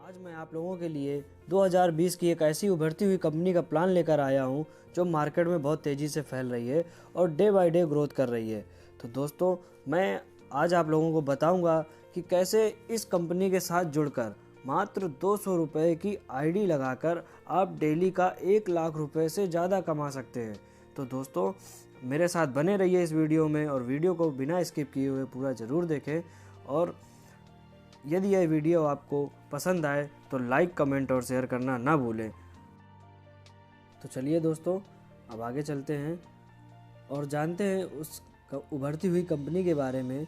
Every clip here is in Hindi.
आज मैं आप लोगों के लिए 2020 की एक ऐसी उभरती हुई कंपनी का प्लान लेकर आया हूं जो मार्केट में बहुत तेज़ी से फैल रही है और डे बाय डे ग्रोथ कर रही है। तो दोस्तों, मैं आज आप लोगों को बताऊंगा कि कैसे इस कंपनी के साथ जुड़कर मात्र 200 रुपये की आईडी लगाकर आप डेली का 1 लाख रुपए से ज़्यादा कमा सकते हैं। तो दोस्तों, मेरे साथ बने रहिए इस वीडियो में और वीडियो को बिना स्किप किए हुए पूरा ज़रूर देखें। और यदि यह वीडियो आपको पसंद आए तो लाइक, कमेंट और शेयर करना ना भूलें। तो चलिए दोस्तों, अब आगे चलते हैं और जानते हैं उस उभरती हुई कंपनी के बारे में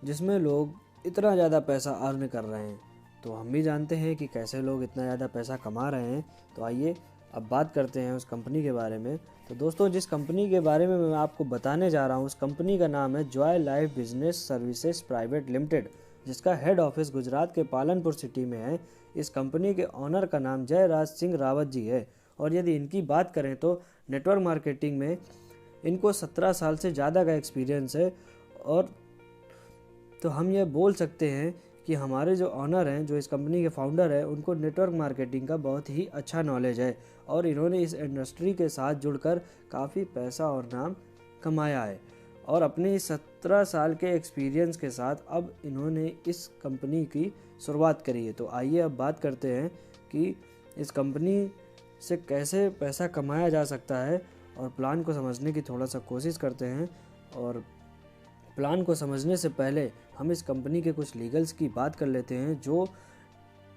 जिसमें लोग इतना ज़्यादा पैसा अर्न कर रहे हैं। तो हम भी जानते हैं कि कैसे लोग इतना ज़्यादा पैसा कमा रहे हैं। तो आइए अब बात करते हैं उस कंपनी के बारे में। तो दोस्तों, जिस कंपनी के बारे में मैं आपको बताने जा रहा हूँ उस कंपनी का नाम है Joy life business services private limited, जिसका हेड ऑफिस गुजरात के पालनपुर सिटी में है। इस कंपनी के ऑनर का नाम जयराज सिंह रावत जी है। और यदि इनकी बात करें तो नेटवर्क मार्केटिंग में इनको 17 साल से ज़्यादा का एक्सपीरियंस है। और तो हम ये बोल सकते हैं कि हमारे जो ऑनर हैं, जो इस कंपनी के फाउंडर हैं, उनको नेटवर्क मार्केटिंग का बहुत ही अच्छा नॉलेज है और इन्होंने इस इंडस्ट्री के साथ जुड़कर काफ़ी पैसा और नाम कमाया है। और अपने 17 साल के एक्सपीरियंस के साथ अब इन्होंने इस कंपनी की शुरुआत करी है। तो आइए अब बात करते हैं कि इस कंपनी से कैसे पैसा कमाया जा सकता है और प्लान को समझने की थोड़ा सा कोशिश करते हैं। और प्लान को समझने से पहले हम इस कंपनी के कुछ लीगल्स की बात कर लेते हैं, जो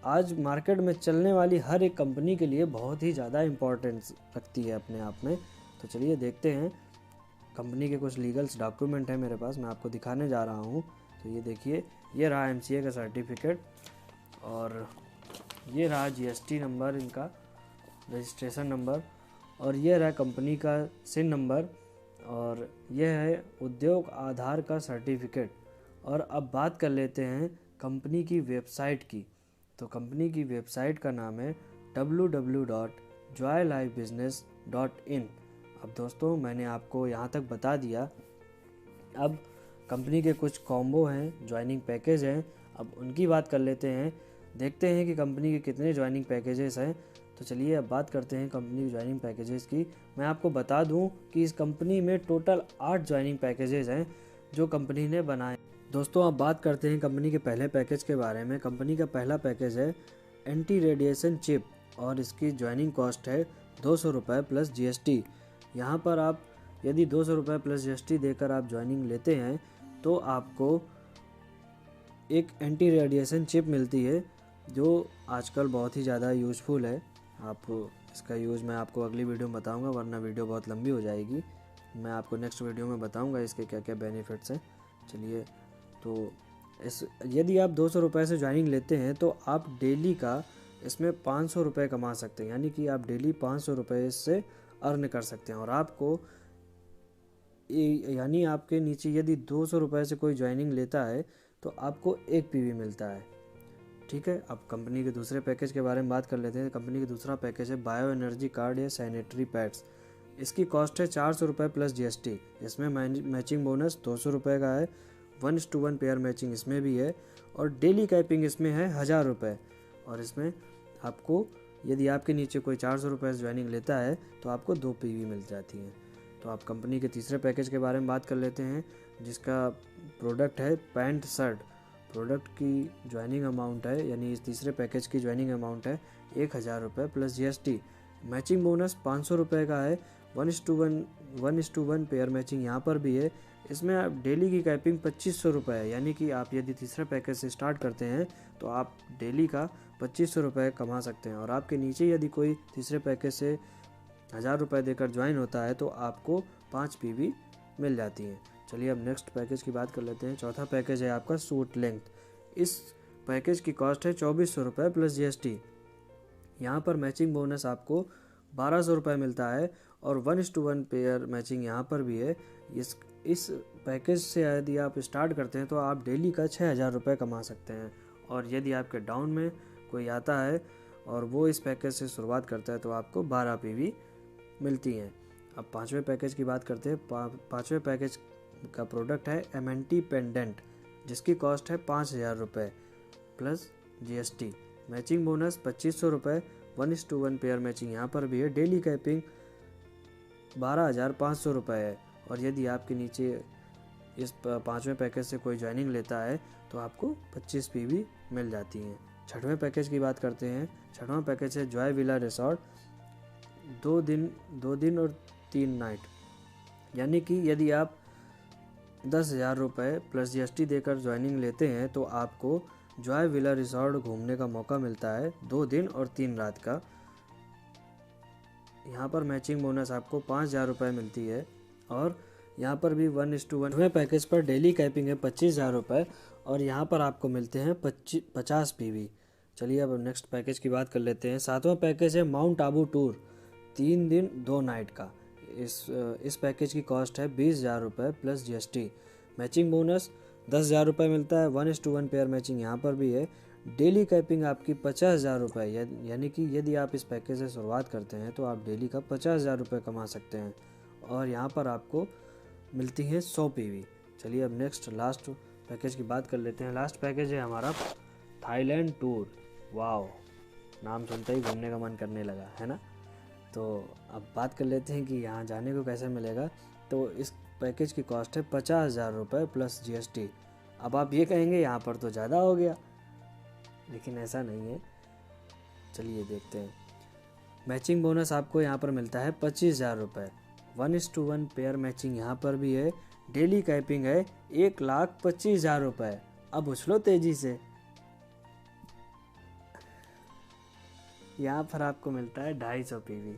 आज मार्केट में चलने वाली हर एक कंपनी के लिए बहुत ही ज़्यादा इम्पोर्टेंस रखती है अपने आप में। तो चलिए देखते हैं। कंपनी के कुछ लीगल्स डॉक्यूमेंट है मेरे पास, मैं आपको दिखाने जा रहा हूँ। तो ये देखिए, ये रहा एमसीए का सर्टिफिकेट और ये रहा जीएसटी नंबर, इनका रजिस्ट्रेशन नंबर, और ये रहा कंपनी का सिन नंबर, और यह है उद्योग आधार का सर्टिफिकेट। और अब बात कर लेते हैं कंपनी की वेबसाइट की। तो कंपनी की वेबसाइट का नाम है www.joylifebusiness.in। अब दोस्तों, मैंने आपको यहाँ तक बता दिया। अब कंपनी के कुछ कॉम्बो हैं, ज्वाइनिंग पैकेज हैं, अब उनकी बात कर लेते हैं। देखते हैं कि कंपनी के कितने ज्वाइनिंग पैकेजेस हैं। तो चलिए अब बात करते हैं कंपनी की ज्वाइनिंग पैकेजेस की। मैं आपको बता दूं कि इस कंपनी में टोटल 8 ज्वाइनिंग पैकेजेस हैं जो कंपनी ने बनाए। दोस्तों, अब बात करते हैं कंपनी के पहले पैकेज के बारे में। कंपनी का पहला पैकेज है एंटी रेडिएशन चिप और इसकी ज्वाइनिंग कॉस्ट है 200 रुपये प्लस जीएसटी। यहाँ पर आप यदि 200 रुपये प्लस जीएसटी देकर आप ज्वाइनिंग लेते हैं तो आपको एक एंटी रेडिएशन चिप मिलती है जो आजकल बहुत ही ज़्यादा यूज़फुल है। आप इसका यूज़ मैं आपको अगली वीडियो में बताऊंगा, वरना वीडियो बहुत लंबी हो जाएगी। मैं आपको नेक्स्ट वीडियो में बताऊंगा इसके क्या क्या बेनिफिट्स हैं। चलिए, तो यदि आप 200 रुपये से ज्वाइनिंग लेते हैं तो आप डेली का इसमें 500 रुपये कमा सकते हैं, यानी कि आप डेली 500 रुपये इससे अर्न कर सकते हैं। और आपको यानी आपके नीचे यदि 200 रुपये से कोई ज्वाइनिंग लेता है तो आपको 1 पीवी मिलता है। ठीक है, अब कंपनी के दूसरे पैकेज के बारे में बात कर लेते हैं। कंपनी का दूसरा पैकेज है बायो एनर्जी कार्ड या सैनिटरी पैड्स। इसकी कॉस्ट है 400 रुपये प्लस जीएसटी। इसमें मैचिंग बोनस 200 रुपये का है, 1:1 पेयर मैचिंग इसमें भी है, और डेली कैपिंग इसमें है 1000 रुपये। और इसमें आपको यदि आपके नीचे कोई 400 रुपये ज्वाइनिंग लेता है तो आपको 2 पीवी मिल जाती है। तो आप कंपनी के तीसरे पैकेज के बारे में बात कर लेते हैं, जिसका प्रोडक्ट है पैंट शर्ट। प्रोडक्ट की ज्वाइनिंग अमाउंट है, यानी इस तीसरे पैकेज की ज्वाइनिंग अमाउंट है 1000 रुपये प्लस जीएसटी। मैचिंग बोनस 500 रुपये का है, 1:1 पेयर मैचिंग यहाँ पर भी है। इसमें आप डेली की कैपिंग 2500 रुपये है, यानी कि आप यदि तीसरे पैकेज से स्टार्ट करते हैं तो आप डेली का 2500 रुपये कमा सकते हैं। और आपके नीचे यदि कोई तीसरे पैकेज से 1000 रुपये देकर ज्वाइन होता है तो आपको 5 पीवी मिल जाती हैं। चलिए अब नेक्स्ट पैकेज की बात कर लेते हैं। चौथा पैकेज है आपका सूट लेंथ। इस पैकेज की कॉस्ट है 2400 रुपये प्लस जीएसटी। यहाँ पर मैचिंग बोनस आपको 1200 रुपये मिलता है और 1:1 पेयर मैचिंग यहाँ पर भी है। इस पैकेज से यदि आप स्टार्ट करते हैं तो आप डेली का 6000 रुपये कमा सकते हैं। और यदि आपके डाउन में कोई आता है और वो इस पैकेज से शुरुआत करता है तो आपको 12 पीवी मिलती हैं। अब पाँचवें पैकेज की बात करते हैं। पाँचवें पैकेज का प्रोडक्ट है एमएनटी पेंडेंट, जिसकी कॉस्ट है 5000 रुपये प्लस जीएसटी। मैचिंग बोनस 2500 रुपये, 1:1 पेयर मैचिंग यहाँ पर भी है। डेली कैपिंग 12,500 रुपये है। और यदि आपके नीचे इस 5वें पैकेज से कोई ज्वाइनिंग लेता है तो आपको 25 PV मिल जाती हैं। 6वें पैकेज की बात करते हैं। 6वां पैकेज है जॉय विला रिसॉर्ट, 2 दिन और 3 नाइट, यानी कि यदि आप 10,000 रुपये प्लस GST देकर ज्वाइनिंग लेते हैं तो आपको जॉय विला रिसॉर्ट घूमने का मौका मिलता है 2 दिन और 3 रात का। यहाँ पर मैचिंग बोनस आपको 5,000 रुपये मिलती है। और यहाँ पर भी 1:1 पैकेज पर डेली कैपिंग है 25,000 रुपये और यहाँ पर आपको मिलते हैं 50 PV। चलिए अब नेक्स्ट पैकेज की बात कर लेते हैं। 7वां पैकेज है माउंट आबू टूर, 3 दिन 2 नाइट का। इस पैकेज की कॉस्ट है 20,000 रुपये प्लस GST। मैचिंग बोनस 10,000 रुपये मिलता है। 1:1 पेयर मैचिंग यहाँ पर भी है। डेली कैपिंग आपकी 50,000 रुपये, यानी कि यदि आप इस पैकेज से शुरुआत करते हैं तो आप डेली का 50,000 रुपये कमा सकते हैं। और यहाँ पर आपको मिलती हैं 100 PV। चलिए अब नेक्स्ट लास्ट पैकेज की बात कर लेते हैं। लास्ट पैकेज है हमारा थाईलैंड टूर। वाओ, नाम सुनते ही घूमने का मन करने लगा, है ना। तो अब बात कर लेते हैं कि यहाँ जाने को कैसे मिलेगा। तो इस पैकेज की कॉस्ट है 50,000 रुपये प्लस GST। अब आप ये कहेंगे यहाँ पर तो ज़्यादा हो गया, लेकिन ऐसा नहीं है। चलिए देखते हैं। मैचिंग बोनस आपको यहाँ पर मिलता है 25,000 रुपये। 1:1 पेयर मैचिंग यहाँ पर भी है। डेली कैपिंग है 1,25,000 रुपये। अब उछलो तेजी से। यहाँ पर आपको मिलता है 250 PV।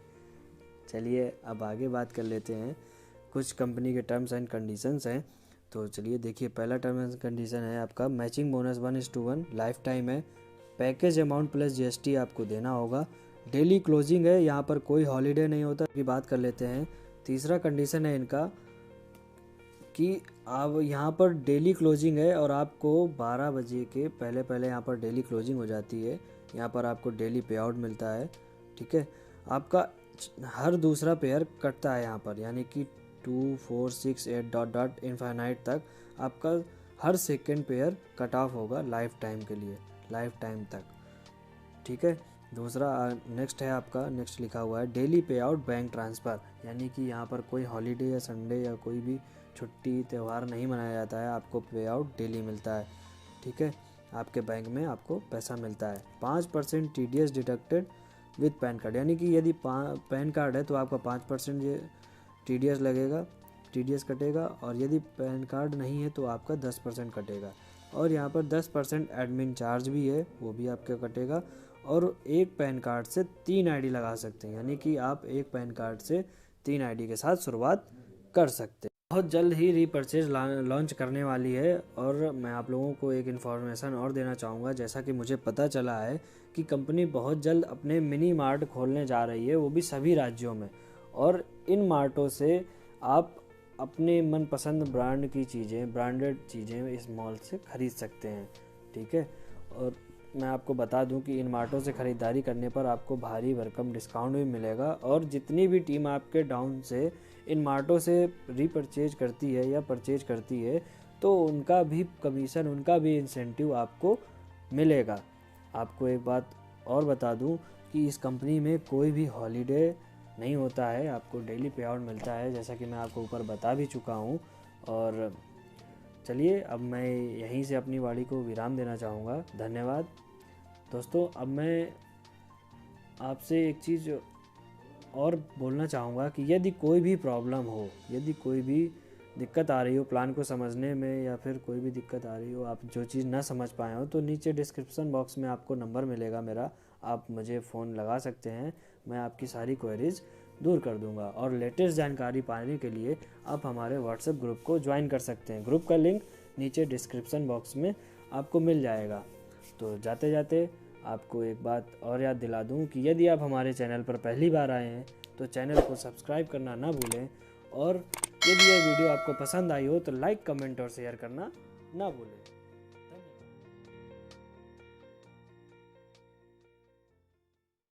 चलिए अब आगे बात कर लेते हैं। कुछ कंपनी के टर्म्स एंड कंडीशंस हैं, तो चलिए देखिए। पहला टर्म एंड कंडीशन है आपका मैचिंग बोनस 1:1 लाइफ टाइम है। पैकेज अमाउंट प्लस GST आपको देना होगा। डेली क्लोजिंग है, यहाँ पर कोई हॉलीडे नहीं होता की बात कर लेते हैं। तीसरा कंडीशन है इनका कि आप यहाँ पर डेली क्लोजिंग है और आपको 12 बजे के पहले यहाँ पर डेली क्लोजिंग हो जाती है। यहाँ पर आपको डेली पे आउट मिलता है, ठीक है। आपका हर दूसरा पेयर कटता है यहाँ पर, यानी कि 2, 4, 6, 8 ... इनफाइनाइट तक आपका हर सेकेंड पेयर कट ऑफ होगा लाइफ टाइम के लिए, लाइफ टाइम तक, ठीक है। दूसरा नेक्स्ट है आपका, नेक्स्ट लिखा हुआ है डेली पे आउट बैंक ट्रांसफ़र, यानी कि यहाँ पर कोई हॉलीडे या संडे या कोई भी छुट्टी त्यौहार नहीं मनाया जाता है। आपको पे आउट डेली मिलता है, ठीक है। आपके बैंक में आपको पैसा मिलता है। 5% TDS deducted with pan card, यानी कि यदि पैन कार्ड है तो आपका 5% ये TDS लगेगा, TDS कटेगा। और यदि पैन कार्ड नहीं है तो आपका 10% कटेगा। और यहाँ पर 10% एडमिन चार्ज भी है, वो भी आपका कटेगा। और एक पैन कार्ड से 3 ID लगा सकते हैं, यानी कि आप एक पैन कार्ड से 3 ID के साथ शुरुआत कर सकते हैं। बहुत जल्द ही रीपर्चेज लॉन्च करने वाली है। और मैं आप लोगों को एक इन्फॉर्मेशन और देना चाहूँगा। जैसा कि मुझे पता चला है कि कंपनी बहुत जल्द अपने मिनी मार्ट खोलने जा रही है, वो भी सभी राज्यों में। और इन मार्टों से आप अपने मनपसंद ब्रांड की चीज़ें, ब्रांडेड चीज़ें इस मॉल से ख़रीद सकते हैं, ठीक है। और मैं आपको बता दूं कि इन मार्टों से ख़रीदारी करने पर आपको भारी भरकम डिस्काउंट भी मिलेगा। और जितनी भी टीम आपके डाउन से इन मार्टों से रीपरचेज करती है या परचेज करती है तो उनका भी कमीशन, उनका भी इंसेंटिव आपको मिलेगा। आपको एक बात और बता दूं कि इस कंपनी में कोई भी हॉलीडे नहीं होता है, आपको डेली पे आउट मिलता है, जैसा कि मैं आपको ऊपर बता भी चुका हूं। और चलिए अब मैं यहीं से अपनी वाणी को विराम देना चाहूँगा। धन्यवाद दोस्तों। अब मैं आपसे एक चीज़ और बोलना चाहूँगा कि यदि कोई भी प्रॉब्लम हो, यदि कोई भी दिक्कत आ रही हो प्लान को समझने में, या फिर कोई भी दिक्कत आ रही हो, आप जो चीज़ ना समझ पाए हो, तो नीचे डिस्क्रिप्शन बॉक्स में आपको नंबर मिलेगा मेरा, आप मुझे फ़ोन लगा सकते हैं। मैं आपकी सारी क्वेरीज दूर कर दूंगा। और लेटेस्ट जानकारी पाने के लिए आप हमारे व्हाट्सएप ग्रुप को ज्वाइन कर सकते हैं। ग्रुप का लिंक नीचे डिस्क्रिप्शन बॉक्स में आपको मिल जाएगा। तो जाते जाते आपको एक बात और याद दिला दूं कि यदि आप हमारे चैनल पर पहली बार आए हैं तो चैनल को सब्सक्राइब करना ना भूलें। और यदि यह वीडियो आपको पसंद आई हो तो लाइक, कमेंट और शेयर करना ना भूलें।